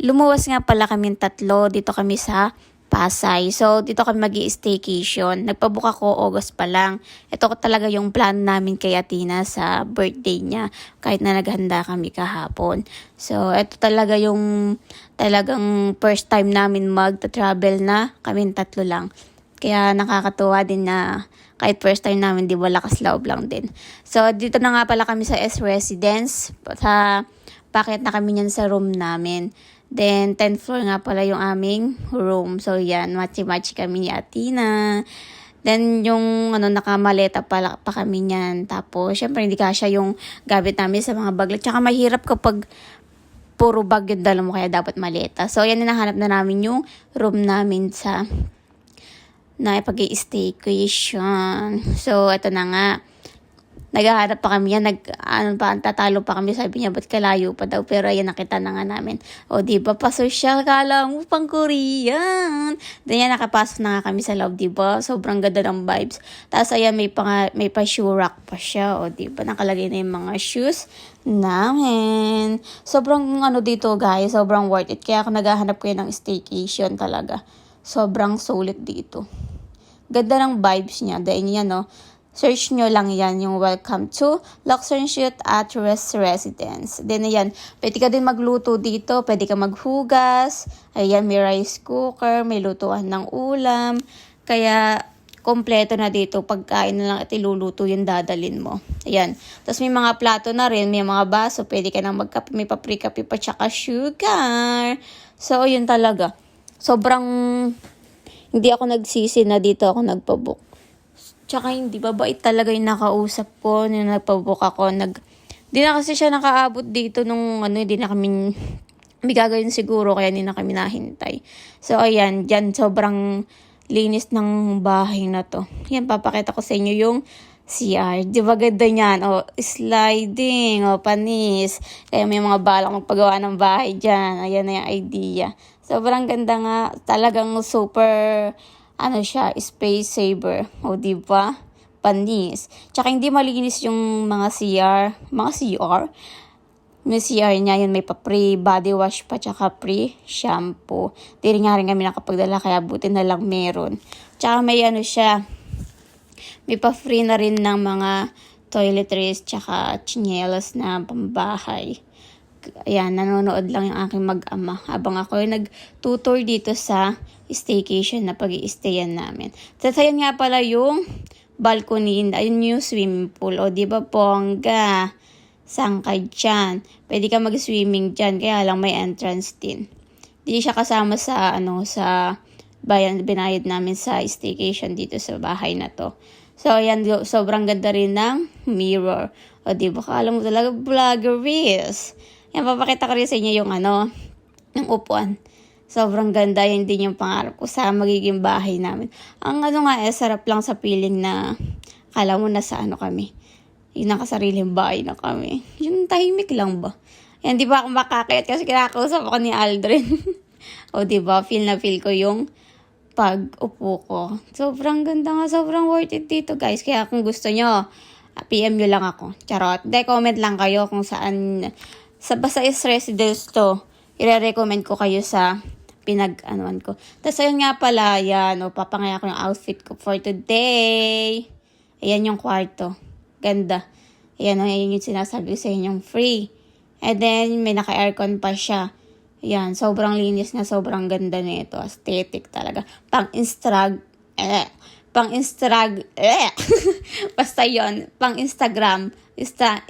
lumuwas nga pala kaming tatlo. Dito kami sa Pasay. So, dito kami mag-i-staycation. Nagpabook ako August pa lang. Ito talaga yung plan namin kay Athena sa birthday niya. Kahit na naghanda kami kahapon. So, ito talaga yung talagang first time namin mag-travel na. Kaming tatlo lang. Kaya nakakatuwa din na kahit first time namin, di ba, lakas loob lang din. So, dito na nga pala kami sa S Residence. Pakit na kami niyan sa room namin. Then, 10th floor nga pala yung aming room. So, yan, matchi-matchi kami ni Athena. Then, yung nakamaleta pa kami niyan. Tapos, syempre, hindi kasya yung gamit namin sa mga bag. Tsaka, mahirap kapag puro bag yung dala mo, kaya dapat maleta. So, yan, hinahanap na namin yung room namin sa na pag-i-staycation. So, ito na nga. Naghahanap pa kami yan. Tatalo pa kami. Sabi niya, ba't kalayo pa daw? Pero ayan, nakita na nga namin. O, diba, pa-social ka lang. Pang Korean. Then yan, nakapasok na nga kami sa loob, diba? Sobrang ganda ng vibes. Tapos, ayan, may pa-shoe rack pa siya. O, diba, nakalagay na yung mga shoes namin. Sobrang, dito, guys. Sobrang worth it. Kaya ako naghahanap kayo ng staycation talaga. Sobrang sulit dito. Ganda ng vibes niya. Dahil yan, search nyo lang yan, yung welcome to Luxury Shoot at Rest Residence. Then, ayan, pwede ka din magluto dito. Pwede ka maghugas. Ayan, may rice cooker. May lutuan ng ulam. Kaya, kompleto na dito. Pagkain na lang at iluluto yung dadalin mo. Ayan. Tapos, may mga plato na rin. May mga baso. Pwede ka nang magkape. May paprikape pa tsaka sugar. So, yun talaga. Sobrang hindi ako nagsisi na dito ako nagpabook. Tsaka hindi babait talaga yung nakausap ko nung nagpabook ako. Di na kasi siya nakaabot dito nung hindi na kami may gagawin siguro kaya hindi na kami nahintay. So ayan, dyan sobrang linis ng bahay na to. Yan, papakita ko sa inyo yung CR. Di ba ganda niyan? O, sliding. O, panis. Kaya may mga balak magpagawa ng bahay dyan. Ayan na yung idea. Sobrang ganda nga. Talagang super, siya, space saver. O, di ba? Panis. Tsaka hindi malinis yung mga CR. Mga CR? May CR niya yun. May pa-free body wash pa. Tsaka free shampoo. Di rin nga rin kami nakapagdala. Kaya buti na lang meron. Tsaka may siya. May pa-free na rin ng mga toiletries tsaka chinelas na pambahay. Ayan, nanonood lang yung aking mag-ama. Habang ako yung nag-tutor dito sa staycation na pag-i-stayan namin. Tapos ayan nga pala yung balcony, ayun yung swimming pool. O, di ba, bongga? Sangkay dyan. Pwede ka mag-swimming dyan, kaya lang may entrance din. Hindi siya kasama sa, sa binayad namin sa staycation dito sa bahay na to. So, ayan, sobrang ganda rin ng mirror. O, di ba? Kala mo talaga, vloggeries. Yan, papakita ko rin sa inyo yung yung upuan. Sobrang ganda. Yan din yung pangarap ko sa magiging bahay namin. Ang sarap lang sa feeling na kala mo nasa kami. Yung nakasariling bahay na kami. Yung tahimik lang ba? Yan, di ba ako makakayat kasi kinakausap ako ni Aldrin. O, di ba? Feel na feel ko yung pag-upo ko. Sobrang ganda nga. Sobrang worth it dito, guys. Kaya kung gusto nyo, PM nyo lang ako. Charot. Comment lang kayo kung saan. Basta is residence to. I-recommend ko kayo sa pinag-anuan ko. Tapos, ayun nga pala. Yan. Papangaya ko yung outfit ko for today. Ayan yung kwarto. Ganda. Ayan yung sinasabi ko sa inyong free. And then, may naka-aircon pa siya. Yan, sobrang linis na, sobrang ganda nito. Aesthetic talaga. Basta yon, pang-Instagram.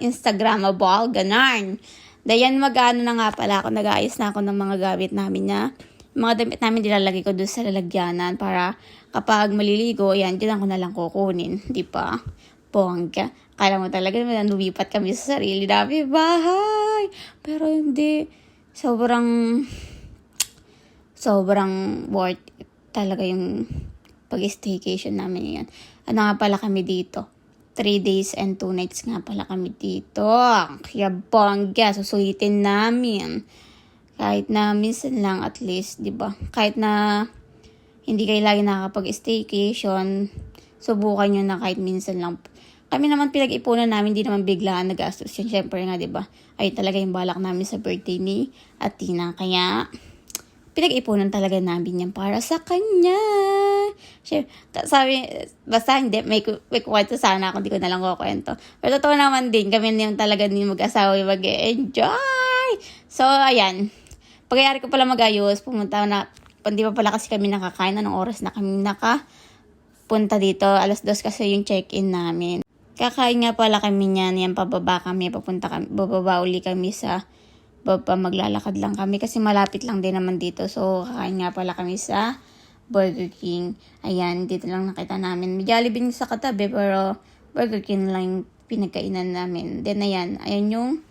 Instagrammable, ganarn. Dayan, na nga pala ako. Nag-aayos na ako ng mga gamit namin na mga damit namin nilalagay ko doon sa lalagyanan para kapag maliligo, yan, dyan ako na lang kukunin. Di ba? Bongga. Kala mo talaga naman lumipat kami sa sarili namin bahay. Pero hindi. Sobrang worth it talaga yung pag-staycation namin yan. Nga pala kami dito? 3 days and 2 nights nga pala kami dito. Kaya bongga, susulitin namin. Kahit na minsan lang at least, di ba? Kahit na hindi kayo lagi nakakapag-staycation, subukan nyo na kahit minsan lang. Kami naman pinag-ipunan namin, hindi naman biglaan nagastos yan. Siyempre nga, di ba? Ay talaga yung balak namin sa birthday ni Athena. Kaya, pinag-ipunan talaga namin yan para sa kanya. Siya, sabi, basta hindi, may kwento sana ako, hindi ko na lang kukwento. Pero totoo naman din, kami na yung talaga din mag-asawa yung mag-enjoy. So, ayan. Pagkayari ko pala mag-ayos, pumunta na, hindi pa pala kasi kami nakakain. Anong oras na kami punta dito? 2:00 kasi yung check-in namin. Kakain nga pala kami niyan, yan pababa kami, bababa uli kami sa baba, maglalakad lang kami kasi malapit lang din naman dito. So, kakain nga pala kami sa Burger King. Ayan, dito lang nakita namin. May Jollibee sa katabi, pero Burger King lang yung pinagkainan namin. Then, ayan yung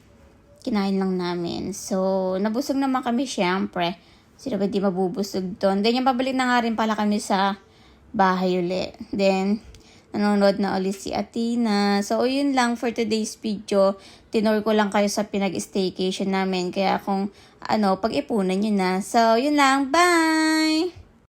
kinain lang namin. So, nabusog naman kami syempre. Sino ba di mabubusog doon? Then, yung pabalik na nga rin pala kami sa bahay uli. Then, nanonood na ulit si Athena. So, yun lang for today's video. Tinur ko lang kayo sa pinag-staycation namin. Kaya kung pag-ipunan nyo na. So, yun lang. Bye!